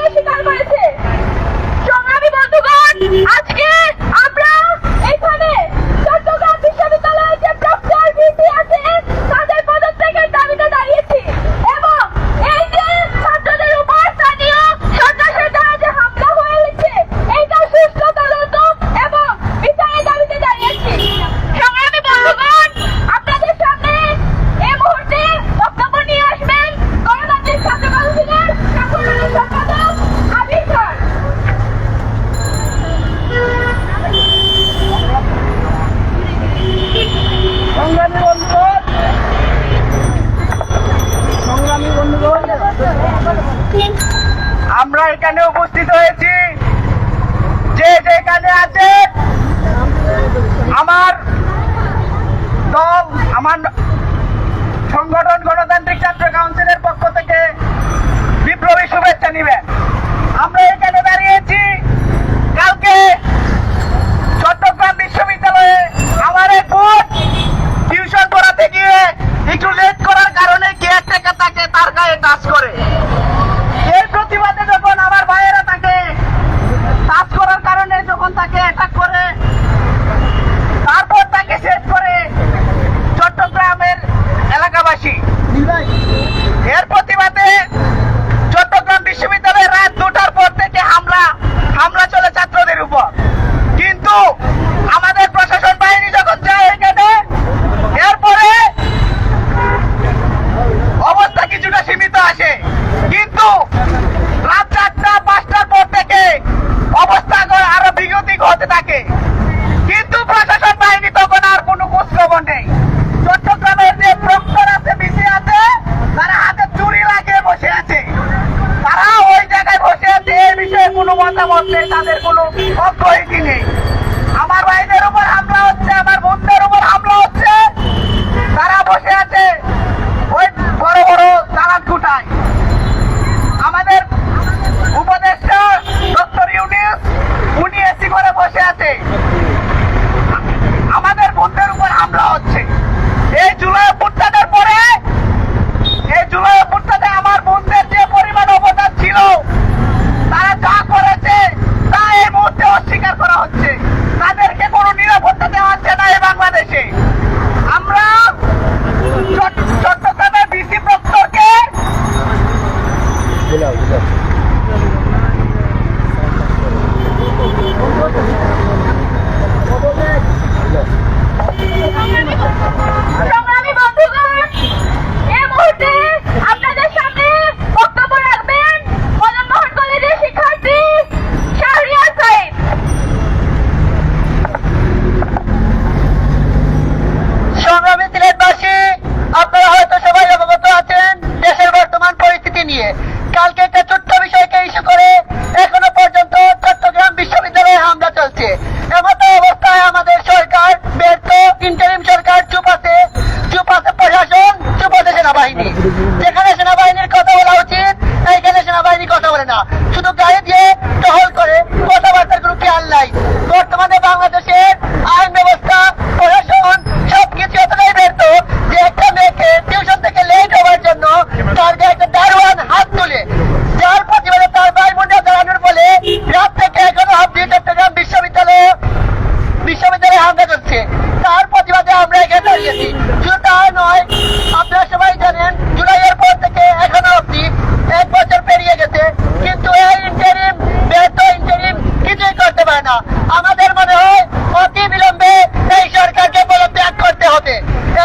বলে স্বীকার করেছে। সংগ্রামী বন্ধুগণ, আজকে আমরা এখানে চট্টগ্রাম বিশ্ববিদ্যালয়ের যে প্রক্টর ভিসি আছে তাদের পদত্যাগের দাবিতে দাঁড়িয়েছি এবং এই যে ছাত্রদের উপর স্থানীয় সন্ত্রাসের দ্বারা যে হামলা হয়েছে এইটার সুষ্ঠু তদন্ত এবং বিচারের দাবিতে দাঁড়িয়েছি। সংগ্রামী বন্ধুগণ, আপনাদের সামনে এই মুহূর্তে বক্তব্য নিয়ে আসবেন গণতান্ত্রিক ছাত্র কাউন্সিলের সাংগঠনিক সম্পাদক আবির স্যার। আমরা এখানে উপস্থিত হয়েছি, যে যেখানে আছে আমার দল, আমার সংগঠন গণতান্ত্রিক ছাত্র কাউন্সিলের পক্ষ থেকে বিপ্লবী শুভেচ্ছা নিবেন। আমরা এখানে দাঁড়িয়েছি কালকে চট্টগ্রাম বিশ্ববিদ্যালয়ে আমার এক বোন টিউশন পড়াতে গিয়ে একটু লেট করার কারণে কে একটা তাকে তার গায়ে টাচ করে। এর প্রতিবাদে যখন আমার ভাইয়েরা তাকে টাচ করার কারণে যখন তাকে অ্যাটাক করে, তারপর তাকে শেষ করে চট্টগ্রামের এলাকাবাসী। এর প্রতিবাদে চট্টগ্রাম বিশ্ববিদ্যালয়ে রাত 2টার পর থেকে হামলা চলে ছাত্রদের উপর। কিন্তু আমাদের প্রশাসন বাহিনী যখন যায় এখানে, এরপরে অবস্থা কিছুটা সীমিত আসে, কিন্তু রাত 4টা-5টার পর থেকে অবস্থা আরো বিগতিক হতে থাকে। কিন্তু প্রশাসন বাহিনী তখন আর কোনো খোঁজখবর নেই। চট্টগ্রামের যে প্রক্টর আছে, বিসি আছে, তারা হাতে চুরি লাগিয়ে বসে আছে। তারা ওই জায়গায় বসে আছে, এই বিষয়ে কোনো মতামত নেই, তাদের কোনো অগ্রগতি নেই। আমার ভাইদের উপর হামলা হচ্ছে, আমার বোনদের উপর হামলা হচ্ছে, তারা বসে আছে ওই বড় বড় দালান কুটায়। আমাদের উপদেষ্টা ডক্টর ইউনিস, উনি এসি করে বসে আছে, আমাদের বোনদের উপর হামলা হচ্ছে। এই জুলাই অভ্যুত্থানের পরে, এই জুলাই অভ্যুত্থানে আমার বোনদের যে পরিমাণ অবদান ছিল, তারা যা করেছে তা এই মুহূর্তে অস্বীকার করা হচ্ছে। তাদেরকে কোনো নিরাপত্তা দেওয়া হচ্ছে না এই বাংলাদেশে। আমরা চট্টগ্রামের বিসি প্রক্টরকে সংগ্রামী বন্ধুগণ, এই মুহূর্তে আপনাদের সামনে বক্তব্য রাখবেন মদনমোহন কলেজের শিক্ষার্থী শাহরিয়ার সাইদ। সংগ্রামী সিলেটবাসী, আপনারা হয়তো সবাই অবগত আছেন দেশের বর্তমান পরিস্থিতি নিয়ে। কালকে একটা ছোট্ট বিষয়কে ইস্যু করে এখনো পর্যন্ত চট্টগ্রাম বিশ্ববিদ্যালয়ে হামলা চলছে। এমতো অবস্থায় আমাদের সরকার ব্যর্থ, ইন্টারিম সরকার চুপ আছে প্রশাসন, চুপ আছে সেনাবাহিনী। যেখানে সেনাবাহিনীর কথা বলা উচিত, এইখানে সেনাবাহিনী কথা বলে না, শুধু গায়ে দিয়ে টহল করে, কথাবার্তার কোনো খেয়াল নাই। বর্তমানে বাংলাদেশের আইন ব্যবস্থা, প্রশাসন সবকিছু এতটাই ব্যর্থ যে একটা মেয়েকে টিউশন থেকে লেট হওয়ার জন্য তার গায়ে একটা দারোয়ান হাত তুলে, যার প্রতিবাদে তার ভাই বোনরা দাঁড়ানোর বলে রাত থেকে এখনো অব্দি চট্টগ্রাম বিশ্ববিদ্যালয়ে হামলা করছে। তার প্রতিবাদে আমরা এখানে দাঁড়িয়েছি। শুধু তা নয়, আপনারা সবাই জানেন জুলাইয়ের পর থেকে এখনো অব্দি 1 বছর পেরিয়ে গেছে, কিন্তু এই ইন্টারিম ব্যর্থ ইন্টারিম কিছুই করতে পারে না। আমাদের মনে হয় অতি বিলম্বে এই সরকারকে পদত্যাগ করতে হবে।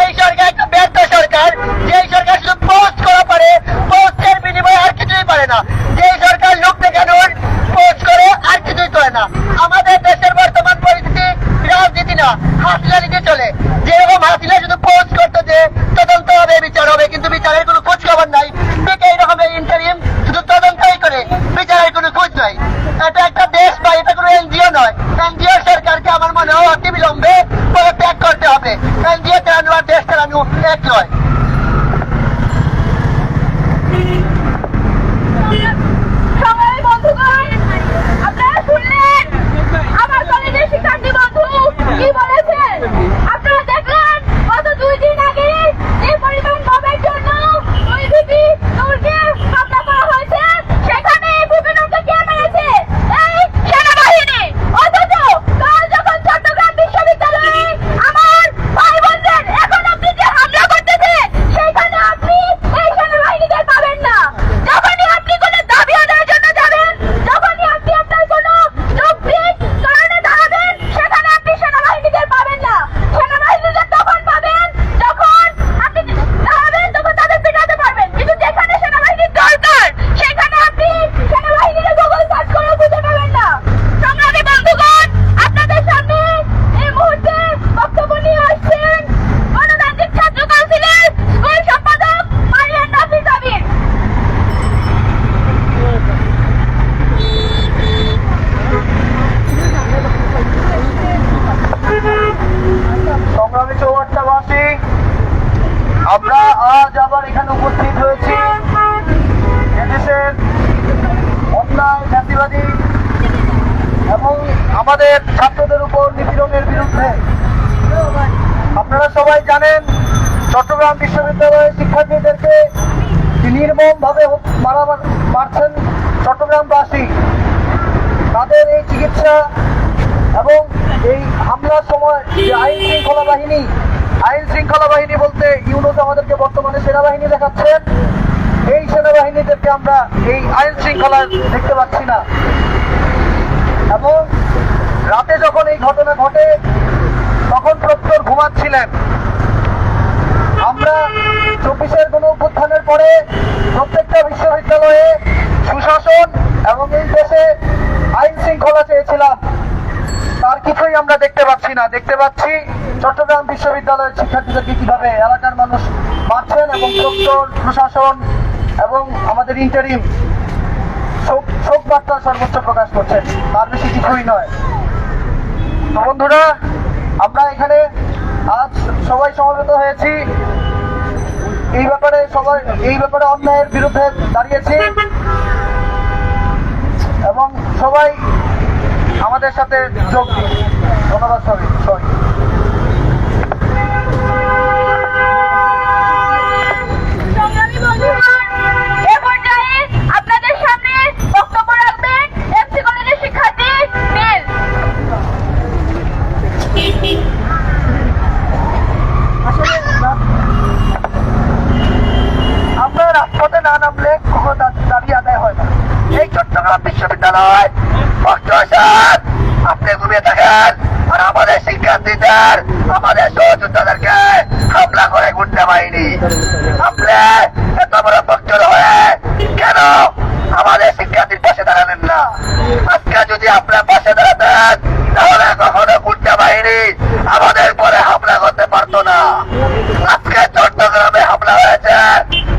এই সরকার একটা ব্যর্থ সরকার, যেই সরকার শুধু পোস্ট করা পারে, পোস্টের বিনিময়ে আর কিছুই পারে না। যেই সরকার লোক দেখানোর পোস্ট করে আর কিছুই করে না। আমাদের দেশের বর্তমান পরিস্থিতি রাজনীতি না, হাসিলা নীতি চলে। যেরকম হাসিলা শুধু পোস্ট করতে যে তদন্ত হবে, বিচার হবে, কিন্তু বিচারের কোনো খোঁজ খবর নাই। ঠিক এইরকম ইন্টারিম শুধু তদন্তই করে, বিচারের কোনো খোঁজ নাই। এটা একটা দেশ বা এটা কোনো এনজিও নয়। এনজিও সরকারকে আমার মনে হয় অতি বিলম্বে পদত্যাগ করতে হবে। এনজিও চালানো আর দেশ চালানো এক নয়। সংগ্রামী বন্ধুগণ, আপনারা শুনলেন আমার কলেজের শিক্ষার্থী বন্ধু কি বলেছেন। আপনারা দেখলেন গত 2 দিন আগে যে পরিমাণ বোমের জন্য ওই ভিপি নূরকে হামলা করা হয়েছে, সেখানে ভূপেন্দ্র আমাদের ছাত্রদের উপর নিপীড়নের বিরুদ্ধে। আপনারা সবাই জানেন চট্টগ্রাম বিশ্ববিদ্যালয়ের শিক্ষার্থীদেরকে নির্মমভাবে মারছেন চট্টগ্রামবাসী। তাদের এই চিকিৎসা এবং এই হামলার সময় যে আইন শৃঙ্খলা বাহিনী বলতে ইউনুস আমাদেরকে বর্তমানে সেনাবাহিনী দেখাচ্ছেন, এই সেনাবাহিনীদেরকে আমরা এই আইন শৃঙ্খলা দেখতে পাচ্ছি না। এবং রাতে যখন এই ঘটনা ঘটে তখন প্রক্টর ঘুমাচ্ছিলেন। আমরা 24-এর গণঅভ্যুত্থানের পরে প্রত্যেকটা বিশ্ববিদ্যালয়ে সুশাসন এবং এই দেশে আইন শৃঙ্খলা চেয়েছিলাম, তার কিছুই আমরা দেখতে পাচ্ছি না। দেখতে পাচ্ছি চট্টগ্রাম বিশ্ববিদ্যালয়ের শিক্ষার্থীদেরকে কিভাবে এলাকার মানুষ মারছেন এবং প্রক্টর, প্রশাসন এবং আমাদের ইন্টারিম শোক বার্তা সর্বোচ্চ প্রকাশ করছেন, তার বেশি কিছুই নয়। তো বন্ধুরা, আমরা এখানে আজ সবাই সমবেত হয়েছি, এই ব্যাপারে অন্যায়ের বিরুদ্ধে দাঁড়িয়েছি এবং সবাই আমাদের সাথে যোগ দিন। ধন্যবাদ সবাই। সংগ্রামী বন্ধুগণ, এ পর্যায়ে আপনাদের সামনে বক্তব্য রাখবেন এমসি কলেজের শিক্ষার্থী নীল। আসলে আমরা রাজপথে না নামলে কোনো দাবি আদায় হয় না। এই চট্টগ্রাম বিশ্ববিদ্যালয় আপনি ঘুমিয়ে থাকেন আর আমাদের শিক্ষার্থীদের, আমাদের সহযোদ্ধাদেরকে হামলা করে গুন্ডা বাহিনী। আপনি এত বড় পক্ষর হয়ে কেন আমাদের শিক্ষার্থীর পাশে দাঁড়ালেন না? আজকে যদি আপনার পাশে দাঁড়াতেন তাহলে কখনো গুন্ডা বাহিনী আমাদের পরে হামলা করতে পারতো না। আজকে চট্টগ্রামে হামলা হয়েছে,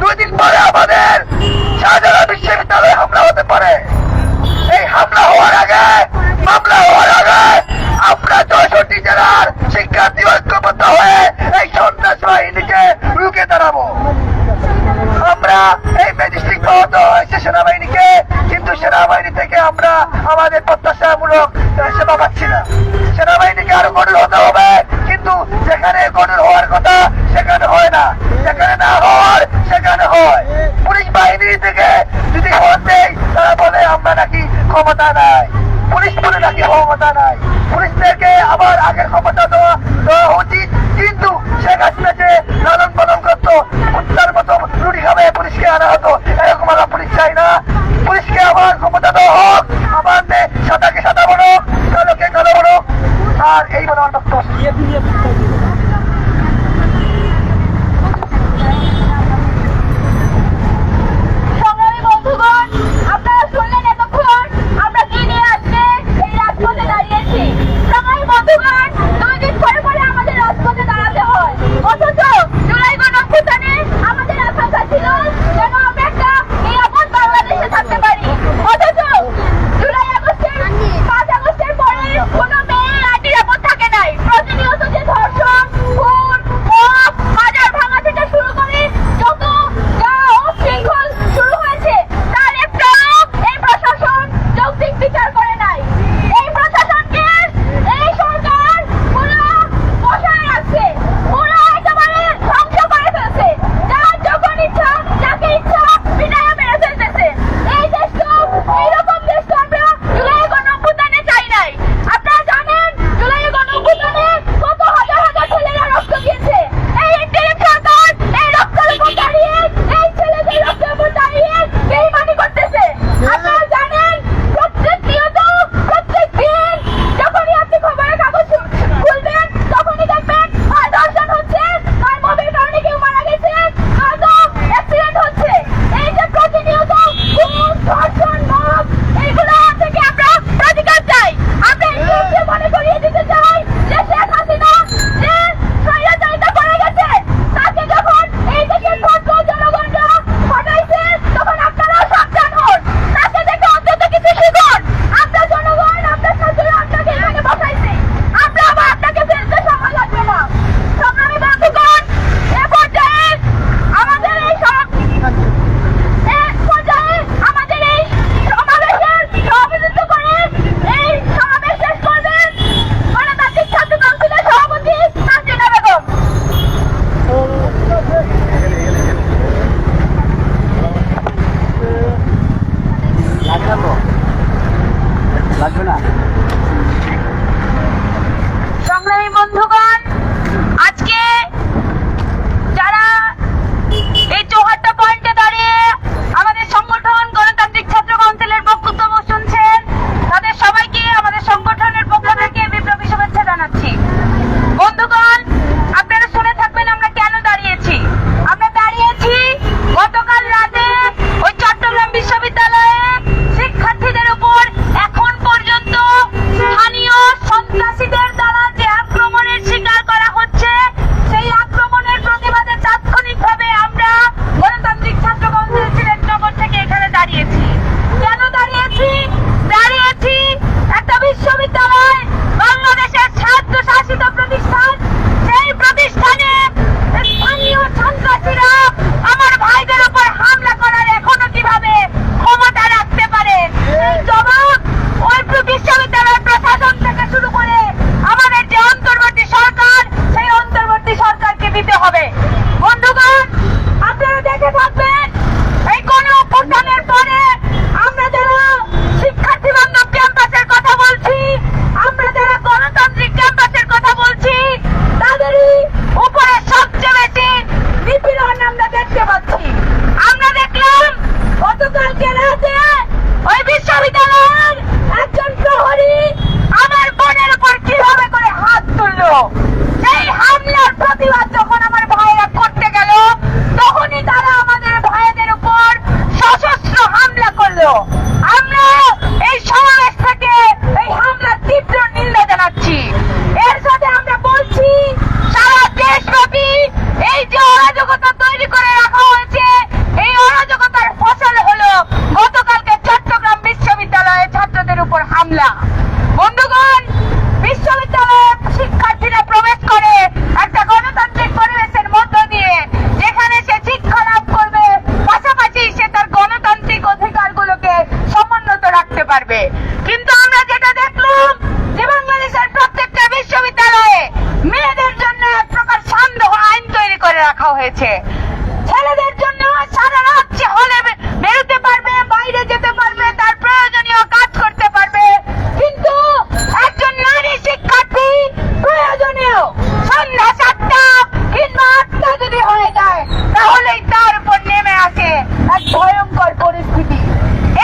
2 দিন পরে আমাদের শাহজালাল বিশ্ববিদ্যালয়ে হামলা হতে পারে। এই হামলা হওয়ার আগে, মামলা হওয়ার আগে আমরা 64 জেলার শিক্ষার্থী ঐক্যবদ্ধ হয়ে এই সন্ত্রাস বাহিনীকে রুখে দাঁড়াবো। আমরা এই ম্যাজিস্ট্রেট পাওয়া হয়েছে সেনাবাহিনীকে, কিন্তু সেনাবাহিনী থেকে আমরা আমাদের প্রত্যাশামূলক সেবা পাচ্ছি না। সেনাবাহিনীকে আরো কঠোর হতে হবে, কিন্তু যেখানে কঠোর হওয়ার কথা সেখানে হয় না, যেখানে না হওয়ার সেখানে হয়। পুলিশ বাহিনী থেকে যদি খবর দেয় তারা বলে আমরা নাকি ক্ষমতা নাই, পুলিশ বলে নাকি ক্ষমতা নাই। পুলিশদেরকে আবার আগের ক্ষমতা দেওয়া উচিত, কিন্তু শেখ হাসিনা যে লালন পালন করতো, কুত্তার মতো রুটি খাবে পুলিশকে আনা হতো, এরকম আমরা পুলিশ চাই না। পুলিশকে আবার ক্ষমতা দেওয়া হোক, আবার সাদাকে সাদা বলো, কালোকে কালো বলো। আর এই বলে আমার বক্তব্য। সংগ্রামী বন্ধুগণ, আপনারা শুনলেন এতক্ষণ আমরা কি নিয়ে আজকে এই রাজপথে দাঁড়িয়েছি। সংগ্রামী বন্ধুগণ, 2 দিন পরে আমাদের রাজপথে দাঁড়াতে হয়, অথচ জুলাই গণঅভ্যুত্থানে আমাদের আকাঙ্ক্ষা ছিল যেন আমরা একটা নিরাপদ বাংলাদেশে থাকতে পারি। অথচ পারবে। কিন্তু আমরা যেটা দেখলাম যে বাংলাদেশের প্রত্যেকটা বিশ্ববিদ্যালয়ে মেয়েদের জন্য এক প্রকার সান্ধ্য আইন তৈরি করে রাখা হয়েছে। ছেলেদের জন্য সারা রাত হলে বেরোতে পারবে, বাইরে যেতে পারবে, তার প্রয়োজনীয় কাজ করতে পারবে, কিন্তু একজন নারী শিক্ষার্থী প্রয়োজনীয় সন্ধ্যা 7টা কিংবা 8টা যদি হয়ে যায় তাহলেই তার উপর নেমে আসে এক ভয়ঙ্কর পরিস্থিতি।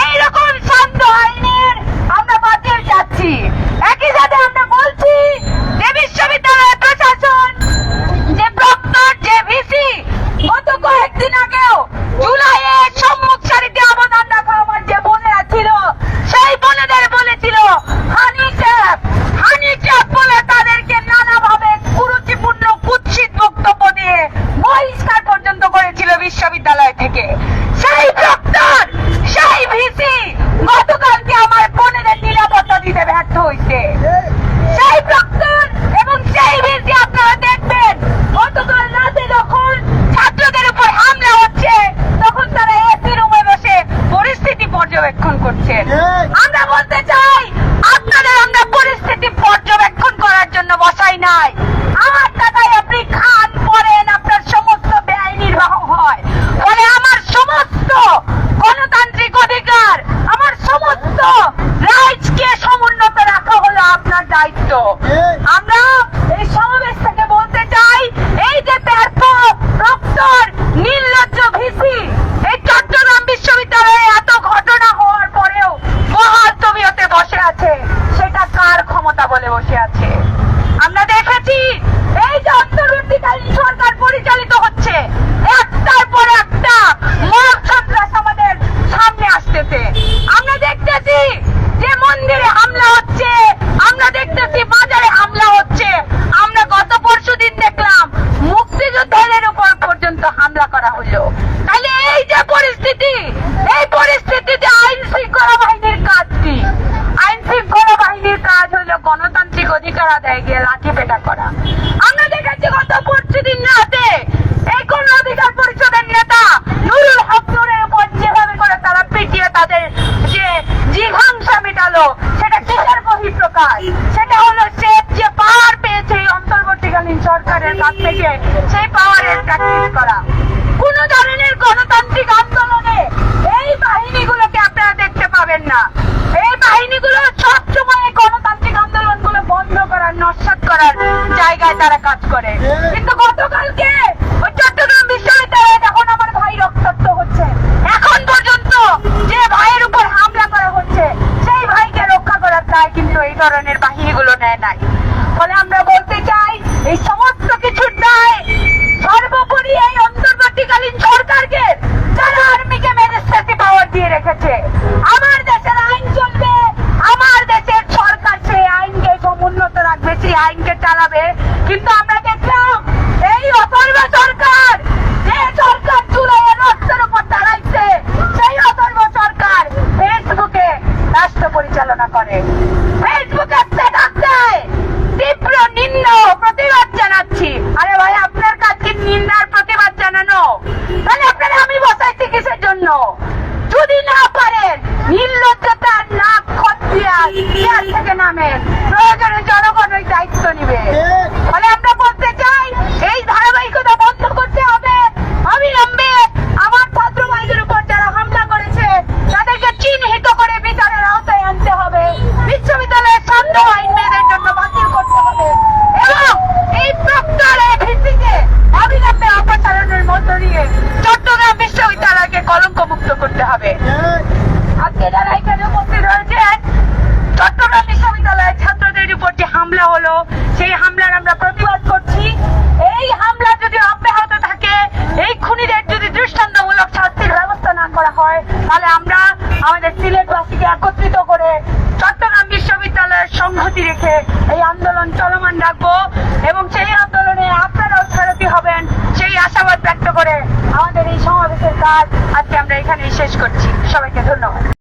এইরকম সান্ধ্য আইনের আমরা বাতিল চাচ্ছি। একই সাথে আমরা বলছি যে বিশ্ববিদ্যালয় প্রশাসন, যে প্রক্টর, যে ভিসি গত কয়েকদিন আগেও জুলাইয়ে সম্মুখ সারিতে অবদান রাখা আমার যে বোনেরা ছিল, সেই বোনেদের বলেছিল হানি ট্র্যাপ বলে তাদেরকে নানাভাবে কুরুচিপূর্ণ কুৎসিত বক্তব্য দিয়ে বহিষ্কার পর্যন্ত করেছিল বিশ্ববিদ্যালয় থেকে। সেই প্রক্টর, সেই ভিসি গতকালকে আমার বোনেদের নিরাপত্তা দিতে ব্যর্থ হয়েছে। সেই প্রক্টর এবং সেই ভিসি আপনারা দেখবেন গতকাল রাতে যখন ছাত্রদের উপর হামলা হচ্ছে তখন তারা এসি রুমে বসে পরিস্থিতি পর্যবেক্ষণ করছেন। আমরা বলতে চাই আপনাদের আমরা পরিস্থিতি পর্যবেক্ষণ করার জন্য বসাই নাই। আমার টাকায় আপনি খান, পড়েন, আপনার সমস্ত ব্যয় নির্বাহ হয়, ফলে আমার সমস্ত গণতান্ত্রিক অধিকার, আমার সমস্ত রাইটসকে সমুন্নত রাখা হলো আপনার দায়িত্ব। আমরা এই সমাবেশ থেকে বলতে চাই, এই যে প্রক্টর, নির্লজ্জ ভিসি এই চট্টগ্রাম বিশ্ববিদ্যালয়ে এত ঘটনা হওয়ার পরেও মহাল তবিয়তে বসে আছে, সেটা কার ক্ষমতা বলে বসে আছে? আমরা দেখেছি এই যে অন্তর্বর্তীকালীন সরকার পরিচালিত হচ্ছে, একটার পর একটা মব সন্ত্রাস আমাদের সামনে আসতেছে। আমরা দেখতেছি যে মন্দিরে হামলা হচ্ছে, আমরা দেখতেছি বাজারে হামলা হচ্ছে, আমরা গত পরশুদিন দেখলাম মুক্তিযোদ্ধাদের উপর পর্যন্ত হামলা করা হলো। তাহলে এই যে পরিস্থিতি, এই পরিস্থিতিতে আইন শৃঙ্খলা বাহিনীর কাজ কি? আইন শৃঙ্খলা বাহিনীর কাজ হলো গণতান্ত্রিক অধিকার আদায় গিয়ে লাঠি পেটা করা। আমরা দেখেছি গত পরশুদিন রাতে এই গণ অধিকার পরিষদের নেতা নুরুল হক নূরের উপর যেভাবে করে তারা পিটিয়ে তাদের যে জিঘাংসা মেটালো, সেটা কিসের বহিঃপ্রকাশ? সেটা হলো সে যে পাওয়ার পেয়েছে এই অন্তর্বর্তীকালীন সরকারের কাছ থেকে, সেই পাওয়ারের প্র্যাকটিস করা। কোন ধরনের গণতান্ত্রিক আন্দোলনে এই বাহিনীগুলোকে আপনারা দেখতে পাবেন না। এই বাহিনীগুলো সবসময় গণতান্ত্রিক আন্দোলনগুলো বন্ধ করার, নস্যাৎ করার জায়গায় তারা কাজ করে। কিন্তু গতকালকে ওই চট্টগ্রাম বিশ্ববিদ্যালয়ে যখন আমার ভাই রক্তাক্ত হচ্ছে, এখন পর্যন্ত যে ভাইয়ের উপর হামলা করা হচ্ছে সেই ভাইকে রক্ষা করার দায় কিন্তু এই ধরনের বাহিনীগুলো নেয় নাই। ফলে আমরা বলতে চাই, এই সমস্ত কিছুর দায় সর্বোপরি এই অন্তর্বর্তীকালীন সরকারকে, যারা আর্মিকে ম্যাজিস্ট্রেসি পাওয়ার দিয়ে রেখেছে। আমার দেশের আইন চলবে, আমার দেশের সরকার সেই আইনকে সমুন্নত রাখবে, সেই আইনকে চালাবে। কিন্তু আমরা দেখলাম এই অথর্ব সরকার, যে সরকার জুলাইয়ের রক্তের উপর দাঁড়াইছে, সেই অথর্ব সরকার ফেসবুকে রাষ্ট্র পরিচালনা করে, ফেসবুকে স্ট্যাটাস দেয়, তীব্র নিন্দা ও প্রতিবাদ জানাচ্ছি। আরে ভাই, আপনার কাজ কি নিন্দার প্রতিবাদ জানানো? তাহলে আপনারা আমি বসাইছি কিসের জন্য? যদি না পারেন নির্লজ্জতার নাক খতিয়া চেয়ার থেকে নামেন, প্রয়োজনে জনগণ ওই দায়িত্ব নিবে। ফলে আমরা বলতে চাই, এই ধারাবাহিকতা বন্ধ করতে হবে অবিলম্বে। আমার ছাত্র ভাইদের উপর যারা হামলা করেছে তাদেরকে চিহ্নিত করে বিচারের আওতায় আনতে হবে। বিশ্ববিদ্যালয়ের সান্ধ্য আইন মেয়েদের জন্য বাতিল করতে হবে এবং এই প্রক্টর ভিত্তিতে অবিলম্বে অপসারণের মধ্য দিয়ে চট্টগ্রাম বিশ্ববিদ্যালয়কে কলঙ্ক মুক্ত করতে হবে। আজকে যারা এখানে উপস্থিত হয়েছেন, চট্টগ্রাম বিশ্ববিদ্যালয়ের ছাত্রদের উপর যে হামলা হলো, সেই হামলার আমরা প্রতিবাদ করছি। এই হামলা যদি অব্যাহত থাকে, এই খুনিদের যদি দৃষ্টান্তমূলক শাস্তির ব্যবস্থা না করা হয়, তাহলে আমরা আমাদের সিলেটবাসীকে একত্রিত করে চট্টগ্রাম বিশ্ববিদ্যালয়ের সংহতি রেখে এই আন্দোলন চলমান রাখবো এবং সেই আন্দোলনে আপনারাও সারথি হবেন, সেই আশাবাদ ব্যক্ত করে আমাদের এই সমাবেশের কাজ আজকে আমরা এখানেই শেষ করছি। সবাইকে ধন্যবাদ।